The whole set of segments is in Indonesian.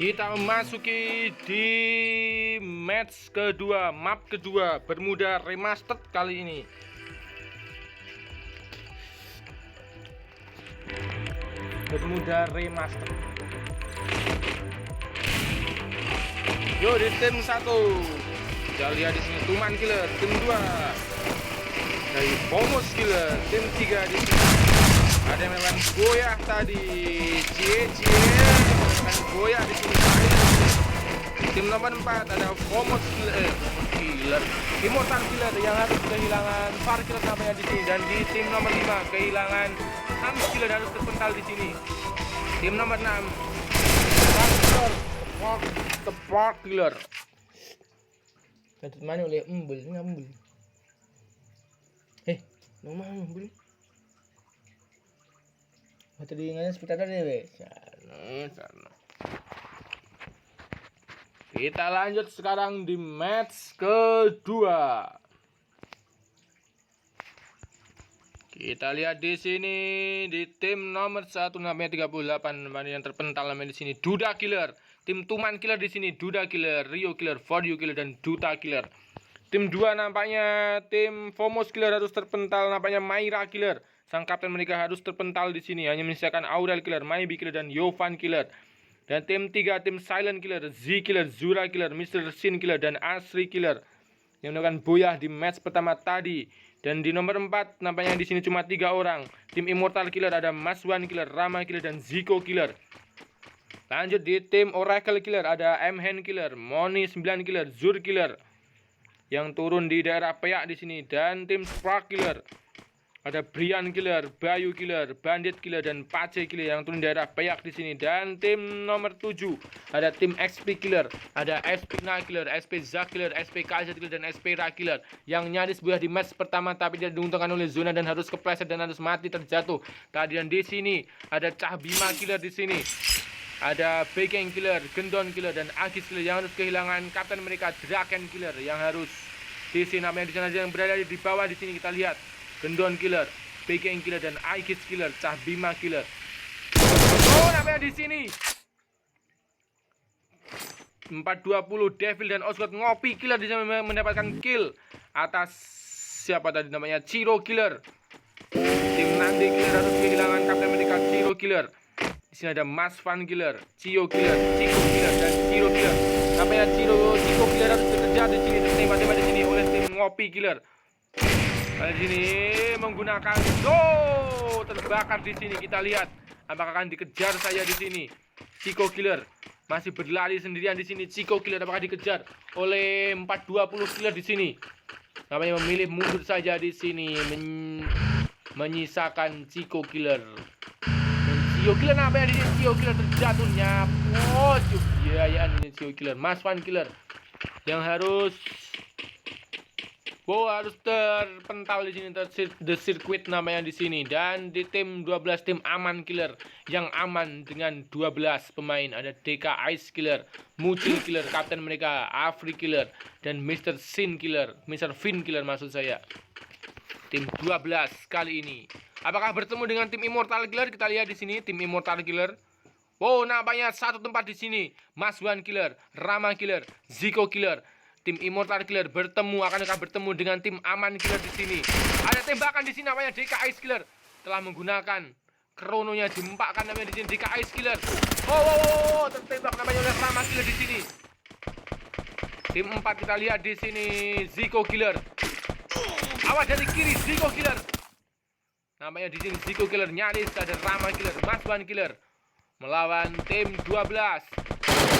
Kita memasuki di match kedua, map kedua, Bermuda Remastered kali ini. Bermuda Remastered. Yo, di tim 1. Kita lihat di sini Tuman Killer, tim 2. Dari Pomos Killer, tim 3 di sini. Ada yang melawan goyah tadi. Cie kan goyah di sini. Tim nomor 4 ada Pomos Killer, Immortal Killer yang harus kehilangan Far Killer namanya di sini, dan di tim nomor 5 kehilangan Hams Killer harus terpental di sini. Tim nomor 6 Spark Killer. Datut mana oleh embel ngambel. Nomor embel. Tadi ingatnya seperti ada deh, sana. Kita lanjut sekarang di match kedua. Kita lihat di sini di tim nomor 1 namanya 38, yang terpental namanya di sini Duda Killer. Tim Tuman Killer di sini Duda Killer, Rio Killer, For You Killer, dan Duta Killer. Tim 2 nampaknya tim Pomos Killer harus terpental, nampaknya Myra Killer. Sang kapten mereka harus terpental di sini, hanya menyisakan Aurel Killer, Maybe Killer, dan Yovan Killer. Dan tim 3 tim Silent Killer, Z Killer, Zura Killer, Mr. Sin Killer, dan Asri Killer yang melakukan boyah di match pertama tadi. Dan di nomor 4 nampaknya di sini cuma 3 orang. Tim Immortal Killer ada Maswan Killer, Rama Killer, dan Ziko Killer. Lanjut di tim Oracle Killer ada Mhen Killer, Moni 9 Killer, Zur Killer yang turun di daerah Peyak di sini, dan tim Spark Killer ada Brian Killer, Bayu Killer, Bandit Killer, dan Pace Killer yang turun di daerah Peyak di sini. Dan tim nomor 7 ada tim XP Killer, ada SP Na Killer, SP Zack Killer, SP KZ Killer, dan SP Ra Killer yang nyaris buah di match pertama tapi tidak diuntungkan oleh zona dan harus kepleset dan harus mati terjatuh tadi. Dan di sini ada Cah Bima Killer di sini. Ada Bekeng Killer, Gendon Killer, dan Agis Killer yang harus kehilangan kapten mereka Draken Killer yang harus di sini namanya di sana yang berada di bawah di sini. Kita lihat Gendon Killer, Bekeng Killer, dan Agis Killer, Cah Bima Killer. Oh, namanya di sini 420 Devil dan Osgot Ngopi Killer di sana mendapatkan kill atas siapa tadi namanya Ciro Killer. Tim Nandi Killer harus kehilangan kapten mereka Ciro Killer. Di sini ada Mas Van Killer, Cio Killer, Ciko Killer, dan Ciro Killer. Namanya Ciko Killer harus bekerja di sini, ditembak-tembak di sini oleh tim Ngopi Killer. Di sini menggunakan terbakar di sini. Kita lihat apakah akan dikejar saya di sini. Ciko Killer masih berlari sendirian di sini. Ciko Killer apakah dikejar oleh 420 Killer di sini? Namanya memilih mundur saja di sini, menyisakan Ciko Killer. Cio Killer namanya di sini. Cio Killer terjatuhnya. Oh, biayaan ini Cio Killer. Mas Van Killer yang harus terpental di sini, The Circuit namanya di sini. Dan di tim 12 tim Aman Killer yang aman dengan 12 pemain. Ada DK Ice Killer, Mucil Killer, kapten mereka Afri Killer, dan Mr. Sin Killer, Mr. Fin Killer maksud saya. Tim 12 kali ini apakah bertemu dengan tim Immortal Killer? Kita lihat di sini tim Immortal Killer. Oh, nampaknya satu tempat di sini. Maswan Killer, Rama Killer, Ziko Killer. Tim Immortal Killer akan bertemu dengan tim Aman Killer di sini. Ada tembakan di sini namanya DK Ice Killer. Telah menggunakan krononya diempakkan namanya di sini DK Ice Killer. Oh, tertembak namanya oleh Rama Killer di sini. Tim 4 kita lihat di sini Ziko Killer. Awas dari kiri Ziko Killer. Namanya di sini Ziko Killer, nyaris ada Rama Killer, Maswan Killer melawan tim 12.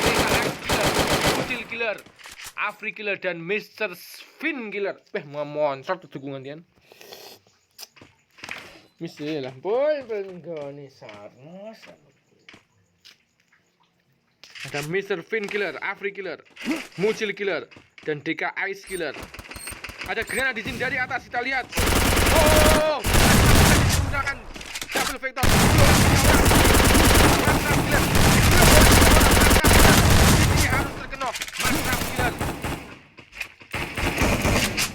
DKX Killer, Kucil Killer, Afri Killer, dan Mr. Fin Killer. Monster dukungan dia. Misalnya, boy, penggoni sarnas. Ada Mr. Fin Killer, Afri Killer, Mucil Killer, dan DK Ice Killer. Ada granat di sini dari atas, kita lihat. Oh, menggunakan double vector. Mantap Killer. Ini harus terkena. Mantap Killer.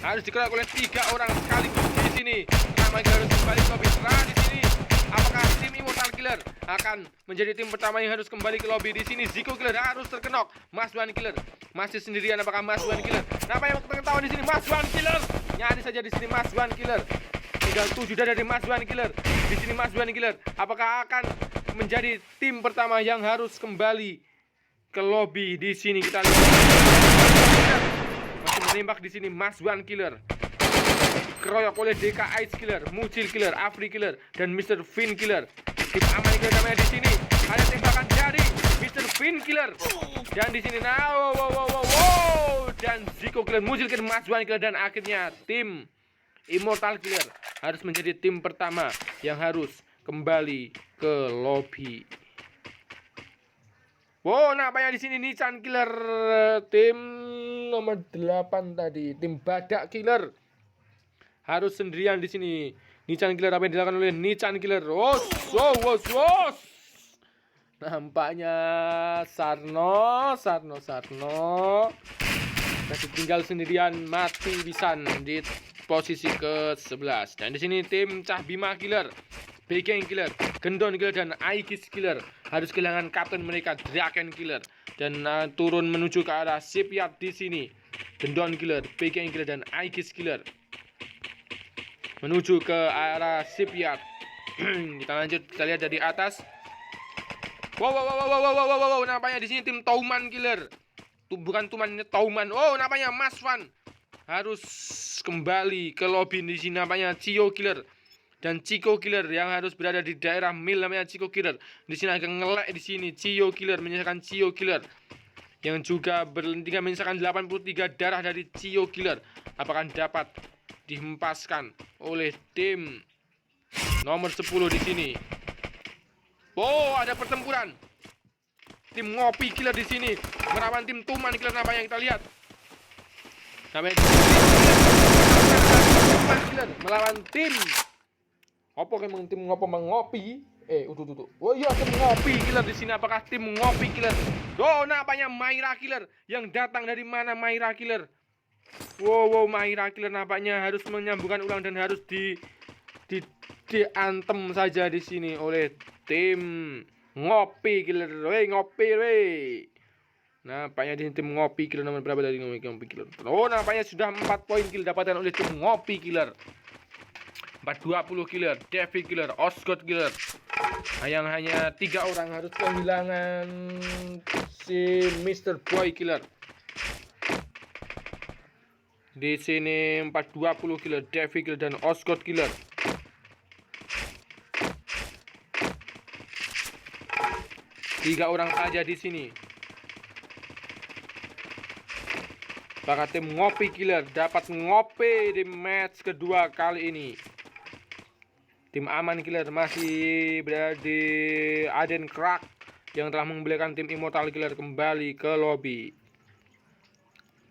Harus dikeroyok oleh 3 orang sekaligus di sini. Nama Killer harus kembali ke Bitra di sini. Apakah tim Immortal Killer akan menjadi tim pertama yang harus kembali ke lobby. Di sini Zico Killer harus terkenok. Mas Wan Killer masih sendirian. Apakah Mas Wan Killer? Apa yang ketahuan di sini? Mas Wan Killer nyari saja di sini Mas Wan Killer. Tinggal 7 dari Mas Wan Killer. Di sini Mas Wan Killer apakah akan menjadi tim pertama yang harus kembali ke lobby? Di sini kita lihat masih menembak di sini Mas Wan Killer. Keroyok oleh DK Ice Killer, Mucil Killer, Afri Killer, dan Mr. Finn Killer. Tim aman Killer namanya di sini. Ada tembakan dari Mr. Finn Killer. Dan di sini dan Zico Killer, Mucil Killer, Mas Wan Killer, dan akhirnya tim Immortal Killer harus menjadi tim pertama yang harus kembali ke lobby. Wow, nampaknya di sini Nichan Killer, tim nomor 8 tadi, tim Badak Killer harus sendirian di sini. Nichan Killer apa yang dilakukan oleh Nichan Killer? Wos. Nampaknya Sarno masih tinggal sendirian, mati pisan di posisi ke-11. Dan di sini tim Cah Bima Killer, Begeng Killer, Gendon Killer, dan Aegis Killer harus kehilangan kapten mereka Draken Killer dan turun menuju ke arah shipyard di sini. Gendon Killer, Begeng Killer, dan Aegis Killer menuju ke arah shipyard. Kita lanjut, kita lihat dari atas. Wow, nampaknya di sini tim Tauman Killer. Bukan Tuman, ini Tauman. Oh, nampaknya Mas Van harus kembali ke lobby. Di sini nampaknya Cio Killer dan Chico Killer yang harus berada di daerah mil, namanya Chico Killer. Di sini agak ngelek di sini. Cio Killer menyisakan Cio Killer yang juga berlentingan menyisakan 83 darah dari Cio Killer. Apakah dapat dihempaskan oleh tim nomor 10 di sini? Oh, ada pertempuran. Tim Ngopi Killer di sini melawan tim Tuman Killer, nampaknya kita lihat. Namanya Tuman Killer melawan tim apa emang tim ngopi? Oh iya, tim Ngopi Killer di sini. Apakah tim Ngopi Killer? Oh, nampaknya Myra Killer yang datang dari mana? Myra Killer. Wow, Myra Killer nampaknya harus menyambungkan ulang dan harus diantem saja di sini oleh tim Ngopi Killer. Ngopi. Nampaknya di tim Ngopi Killer nomor berapa dari Ngopi Killer? Oh, nampaknya sudah 4 poin kill dapatkan oleh tim Ngopi Killer. 420 Killer, Devi Killer, Osgood Killer. Yang hanya 3 orang harus kehilangan si Mr. Boy Killer. Di sini 420 Killer, Devi Killer, dan Osgood Killer. Tiga orang saja di sini. Apakah tim Ngopi Killer dapat ngopi di match kedua kali ini? Tim Aman Killer masih berada di Aden Crack yang telah membelikan tim Immortal Killer kembali ke lobby.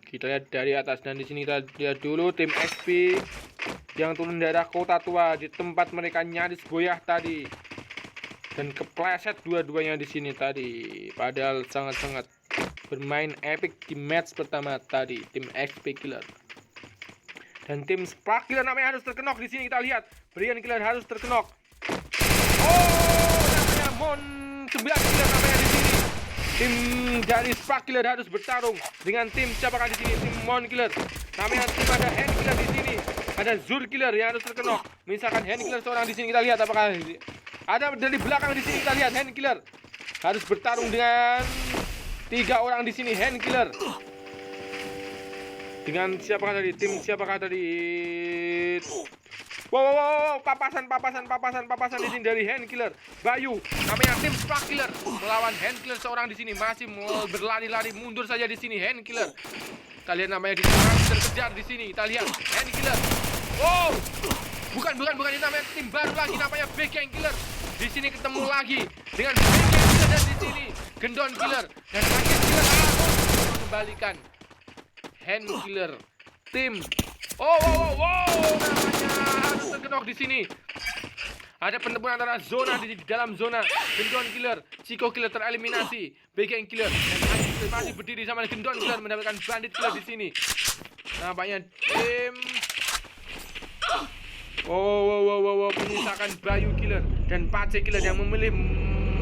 Kita lihat dari atas, dan di sini kita lihat dulu tim XP yang turun daerah kota tua di tempat mereka nyaris goyah tadi. Dan kepleset dua-duanya di sini tadi. Padahal sangat-sangat bermain epic di match pertama tadi, tim XP Killer. Dan tim Spark Killer namanya harus terkenok di sini, kita lihat. Brian Killer harus terkenok. Oh, namanya Mon 9 Killer namanya di sini. Tim dari Spark Killer harus bertarung dengan tim siapakah di sini? Tim Mon Killer. Namanya tim ada Hand Killer di sini. Ada Zur Killer yang harus terkenok. Misalkan Hand Killer seorang di sini, kita lihat apakah ada dari belakang di sini, kita lihat Hand Killer harus bertarung dengan 3 orang di sini. Hand Killer dengan siapakah tadi? Tim siapakah tadi? Wow, papasan di sini dari Hand Killer. Bayu, namanya tim Spark Killer melawan Hand Killer seorang di sini, masih berlari-lari mundur saja di sini Hand Killer. Kalian namanya di sini terkejar di sini. Kita lihat Hand Killer. Wow, bukan ini namanya tim baru lagi, namanya Begeng Killer. Di sini ketemu lagi dengan Begeng Killer, dan di sini Gendon Killer dan Aegis Killer harus mengembalikan Hand Killer tim. Wow, namanya harus terkenok di sini. Ada pertempuran antara zona di dalam zona. Gendon Killer, Chico Killer tereliminasi. Begeng Killer dan Aegis Killer masih berdiri sama Gendon Killer mendapatkan Bandit Killer di sini. Nampaknya tim menyisakan Bayu Killer dan Pace Killer yang memilih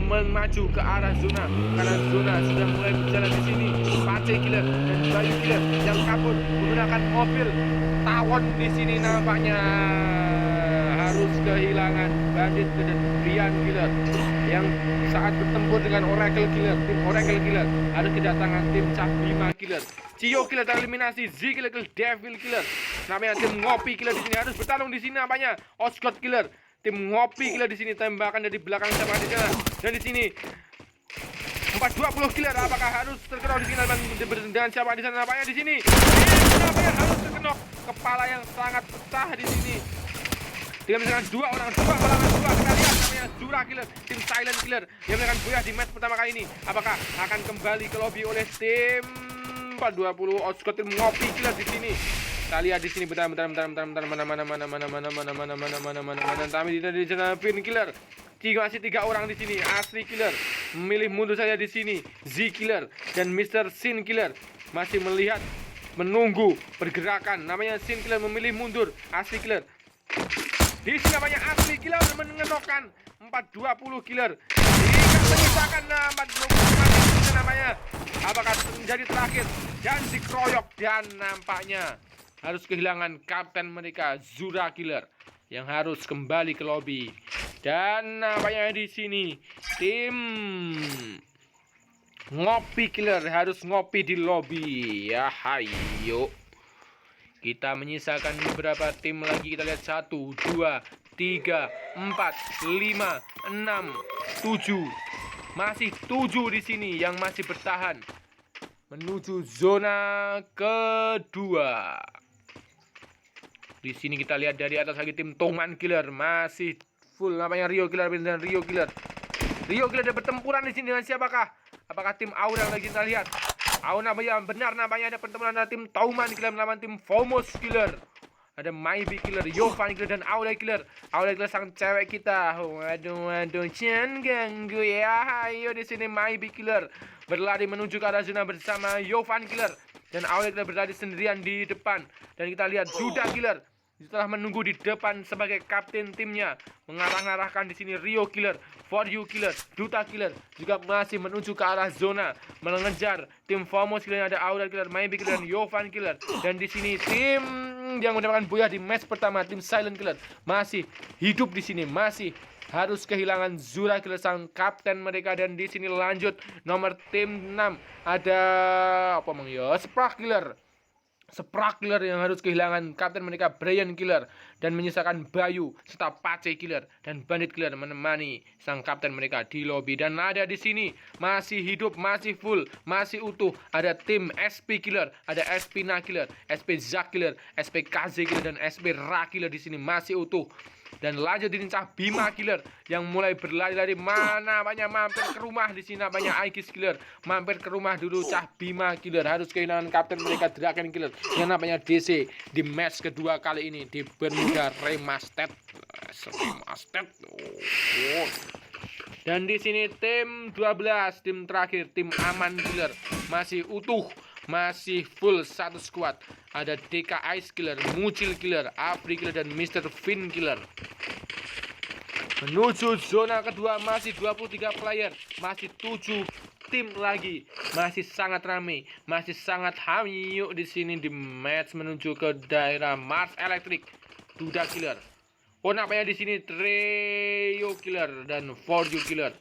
maju ke arah zona karena zona sudah mulai berjalan di sini. Pace Killer dan Bayu Killer yang kabur menggunakan mobil tawon di sini nampaknya harus kehilangan Bandit dan Brian Killer yang saat bertempur dengan Oracle Killer. Tim Oracle Killer harus kedatangan tim Cabima Killer. Cio Killer tereliminasi, Z Killer, Devil Killer. Namanya tim Ngopi Killer di sini harus bertarung di sini nampaknya. Oscott Killer, tim Ngopi Killer di sini tembakan dari belakang siapa di sana. Dan di sini 420 Killer apakah harus terkenok di sini dan siapa di sana nampaknya di sini. Nampaknya harus terkenok kepala yang sangat pecah di sini. Dengan misalkan dua melawan dua kita lihat namanya Zura Killer, tim Silent Killer yang akan goyah di match pertama kali ini. Apakah akan kembali ke lobby oleh tim 420 Oscott tim Ngopi Killer di sini? Kita lihat di sini bentar mana tapi di sana Pin Killer. Masih 3 orang di sini. Asli Killer memilih mundur saja di sini. Z Killer dan Mr. Sin Killer masih melihat menunggu pergerakan. Namanya Sin Killer memilih mundur. Asli Killer di sini namanya Asli Killer mengenokkan 420 Killer. Jika menyisakan 420 namanya apakah menjadi terakhir dan dikeroyok dan nampaknya harus kehilangan kapten mereka Zura Killer yang harus kembali ke lobby. Dan nampaknya di sini tim Ngopi Killer harus ngopi di lobby. Ya hayo. Kita menyisakan beberapa tim lagi. Kita lihat 1, 2, 3, 4, 5, 6, 7. Masih 7 di sini yang masih bertahan menuju zona kedua. Di sini kita lihat dari atas lagi tim Toman Killer masih full namanya Rio Killer dan Rio Killer. Rio Killer ada pertempuran di sini dengan siapakah? Apakah tim Aura yang lagi kita lihat? Aura benar nampaknya ada pertempuran antara tim Toman Killer melawan tim Fomos Killer. Ada Maybe Killer, Yovan Killer dan Aura Killer. Aura Killer sang cewek kita. Waduh, jangan ganggu ya. Ayo di sini Maybe Killer berlari menuju ke arah zona bersama Yovan Killer dan Aura Killer berlari sendirian di depan. Dan kita lihat Duda Killer setelah menunggu di depan sebagai kapten timnya mengarah-arahkan di sini Rio Killer, For You Killer, Duta Killer juga masih menuju ke arah zona mengejar tim Fomos Killer. Ada Aura Killer, Maybe Killer dan Yovan Killer. Dan di sini tim yang mendapatkan boya di match pertama tim Silent Killer masih hidup di sini, masih harus kehilangan Zura Killer sang kapten mereka. Dan di sini lanjut nomor tim 6 ada apa mang ya? Sprak Killer yang harus kehilangan kapten mereka Brian Killer dan menyisakan Bayu serta Pace Killer dan Bandit Killer menemani sang kapten mereka di lobby. Dan ada di sini masih hidup, masih full, masih utuh ada tim SP Killer, ada SP Na Killer, SP Zack Killer, SP KZ Killer dan SP Ra Killer di sini masih utuh. Dan lanjut di Cabima Killer yang mulai berlari-lari mana banyak mampir ke rumah di sini banyak Aikis Killer mampir ke rumah dulu. Cabima Killer harus kehilangan kapten mereka Dragon Killer yang namanya DC di match kedua kali ini di Bermuda Remastered. Dan di sini tim 12 tim terakhir tim Aman Killer masih utuh, masih full satu squad. Ada DK Ice Killer, Mucil Killer, Afri Killer dan Mr. Fin Killer. Menuju zona kedua masih 23 player, masih 7 tim lagi, masih sangat ramai, masih sangat hamil di sini di match menuju ke daerah Mars Electric. Duda Killer. Oh nampaknya di sini Trio Killer dan For You Killer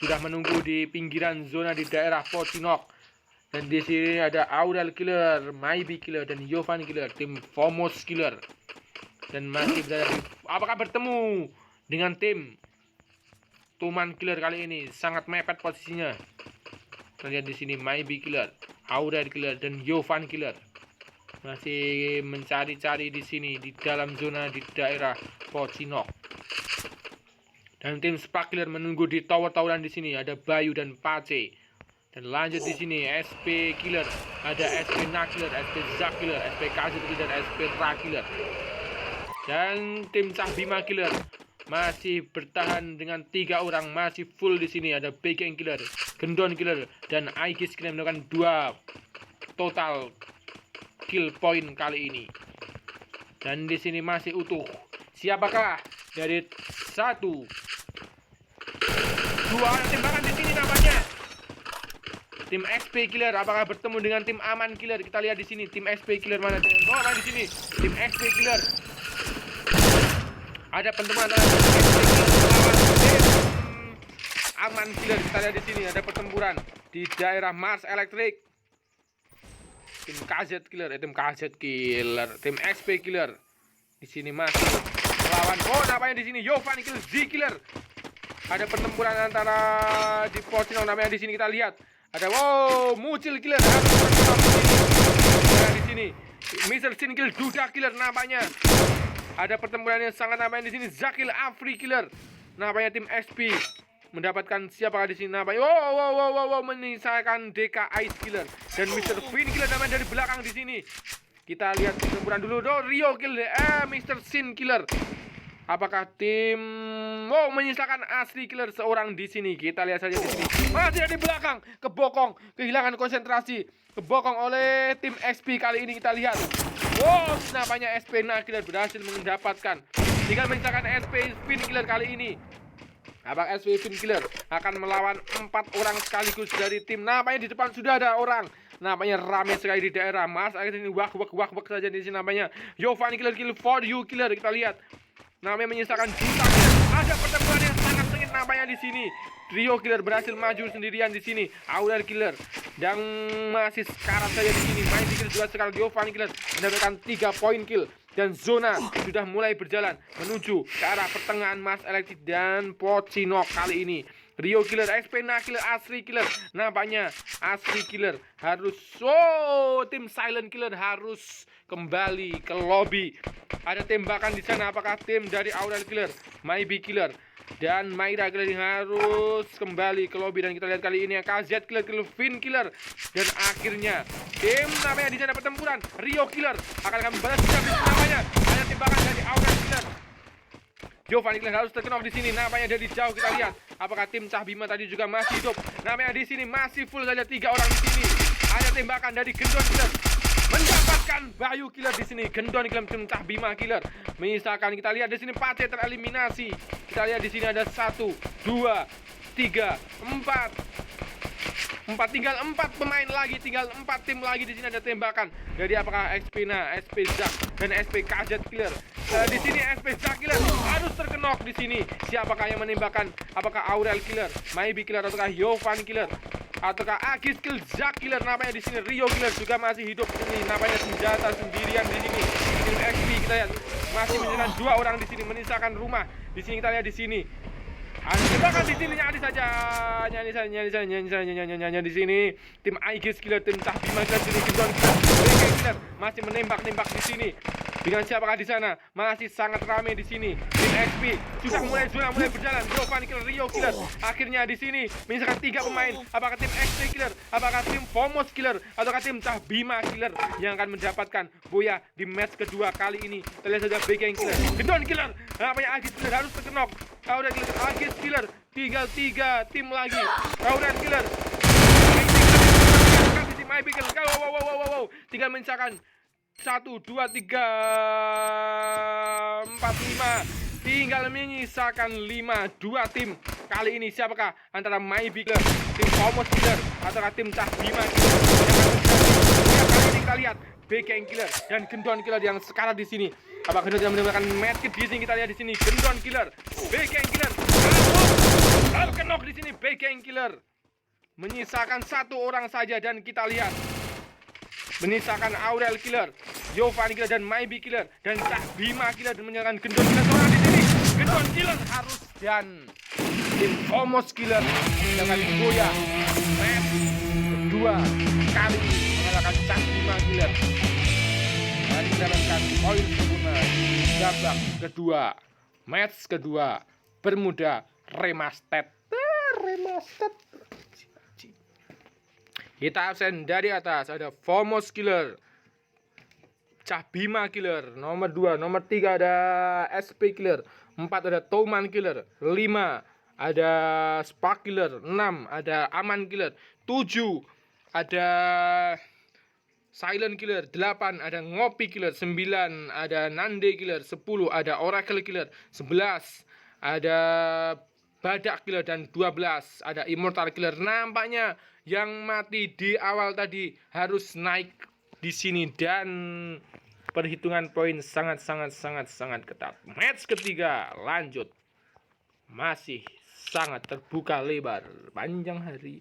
sudah menunggu di pinggiran zona di daerah Pocinok. Dan di sini ada Aurel Killer, Maybe Killer dan Yovan Killer, tim Fomos Killer. Dan masih berada di, apakah bertemu dengan tim Tuman Killer kali ini sangat mepet posisinya. Kita lihat di sini Maybe Killer, Aurel Killer dan Yovan Killer masih mencari-cari di sini di dalam zona di daerah Pocinok. Dan tim Spark Killer menunggu di tower-toweran di sini ada Bayu dan Pace. Dan lanjut di sini SP Killer, ada SP Na Killer, SP Zack Killer, SP KZ Killer dan SP Ra Killer. Dan tim Cabima Killer masih bertahan dengan 3 orang, masih full di sini ada Begeng Killer, Gendon Killer dan Aikis Killer melakukan 2 total kill point kali ini. Dan di sini masih utuh. Siapakah dari 1, 2, dua tembakan di sini namanya. Tim XP Killer apakah bertemu dengan tim Aman Killer? Kita lihat di sini tim XP Killer mana? Oh, mana di sini? Tim XP Killer. Ada pertemuan antara tim XP Killer melawan tim Aman Killer. Kita lihat di sini ada pertempuran di daerah Mars Electric. Tim KZ Killer, tim KZ Killer, tim XP Killer. Di sini masih melawan. Oh, namanya di sini Yovan Killer, Z Killer. Ada pertempuran antara di Fortino namanya di sini kita lihat. Ada Mucil Killer di sini. Mr. Sin Kill, Duda Killer namanya. Ada pertempuran yang sangat namanya di sini Zakil Afri Killer. Namanya tim XP mendapatkan siapakah di sini namanya? Menyisakan DK Ice Killer dan Mr. Fin Killer namanya dari belakang di sini. Kita lihat pertempuran dulu. Rio Killer, Mr. Sin Killer. Apakah tim menyisakan Asli Killer seorang di sini? Kita lihat saja di sini. Masih di belakang, kebokong, kehilangan konsentrasi, kebokong oleh tim XP kali ini kita lihat. Namanya SP Killer berhasil mendapatkan. Tinggal menyisakan SP Fin Killer kali ini. Apakah SP Fin Killer akan melawan 4 orang sekaligus dari tim? Namanya di depan sudah ada orang. Namanya rame sekali di daerah Mars. Akhirnya ini wak saja di sini namanya. Yovan Killer Kill for you Killer. Kita lihat. Namanya menyisakan juta. Ada pertempuran yang sangat sengit namanya di sini. Rio Killer berhasil maju sendirian di sini. Aurel Killer yang masih sekarat saja di sini. Main Killer juga sekarang Yovan Killer mendapatkan 3 poin kill dan zona sudah mulai berjalan menuju ke arah pertengahan Mars Electric dan Pocino kali ini. Rio Killer, XP Killer, Asri Killer. Nampaknya Asri Killer harus tim Silent Killer harus kembali ke lobby. Ada tembakan di sana. Apakah tim dari Aurel Killer, Maybe Killer dan Myra Killer yang harus kembali ke lobby? Dan kita lihat kali ini KZ Killer, Fin Killer dan akhirnya tim namanya di sana pertempuran. Rio Killer akan membalas namanya. Ada tembakan dari Aurel Killer. Yovan Killer harus terkenal di sini. Namanya dari jauh kita lihat. Apakah tim Cah Bima tadi juga masih hidup? Namanya di sini masih full saja 3 orang di sini. Ada tembakan dari Gendon Killer mendapatkan Bayu Killer di sini. Gendon Killer tim Cah Bima Killer menyisakan. Kita lihat di sini Pace tereliminasi. Kita lihat di sini ada 1, 2, 3, 4 tinggal 4 pemain lagi, tinggal 4 tim lagi. Di sini ada tembakan dari apakah XP SP Zak dan SP KZ Killer. Di sini SP Zak Killer harus terkenok di sini. Siapakah yang menembakkan? Apakah Aurel Killer, Maybe Killer ataukah Yovan Killer ataukah Agis Kill Zak Killer? Namanya di sini Rio Killer juga masih hidup di sini. Namanya senjata sendirian di sini. Tim XP kita lihat masih menyisakan 2 orang di sini menyisakan rumah. Di sini kita lihat di sini. Tembakan di sini nyanyi saja di sini. Tim Aegis Killer, tim Cah Bima Killer, sini Gendon Killer masih menembak di sini. Dengan siapakah di sana? Masih sangat ramai di sini. Tim XP sudah mulai berjalan. Yovan Killer, Rio Killer. Akhirnya di sini menyisakan 3 pemain. Apakah tim XP Killer? Apakah tim Fomos Killer? Ataukah tim Cah Bima Killer yang akan mendapatkan boya di match kedua kali ini? Kita lihat saja Begeng Killer, Gendon Killer. Namanya Agis Killer harus terkenok. Aurel Killer, Agis Killer. Tinggal 3 tim lagi. Aurel Killer. Tim Maybe Killer. Wow. Tinggal menyisakan 1, 2, 3, 4, 5. Tinggal menyisakan 5. 2 tim. Kali ini siapakah? Antara Maybe Killer, tim Fomos Killer ataukah tim Cah Bima Killer? Kali ini kita lihat Begeng Killer dan Gendon Killer yang sekarang di sini. Apakah Gendon mendapatkan medkit di sini? Kita lihat di sini Gendon Killer, Begeng Killer. Terkenok di sini Begeng Killer. Menyisakan 1 orang saja dan kita lihat menyisakan Aurel Killer, Yovan Killer dan Maybe Killer dan Cah Bima Killer dan menyisakan Gendon Killer seorang di sini. Gendon Killer harus dan tim Fomos Killer dengan boya match kedua kali mengalahkan Cah Bima Killer dan mendapatkan poin sempurna babak kedua. Match kedua Bermuda Remastered. Kita absen dari atas. Ada Fomos Killer, Cah Bima Killer, nomor 2. Nomor 3 ada SP Killer. 4 ada Toman Killer. 5 ada Spark Killer. 6 ada Aman Killer. 7 ada Silent Killer. 8 ada Ngopi Killer. 9 ada Nande Killer. 10 ada Oracle Killer. 11 ada Badak Killer, dan 12 ada Immortal Killer. Nampaknya yang mati di awal tadi harus naik di sini, dan perhitungan poin sangat ketat. Match ketiga lanjut, masih sangat terbuka lebar panjang hari.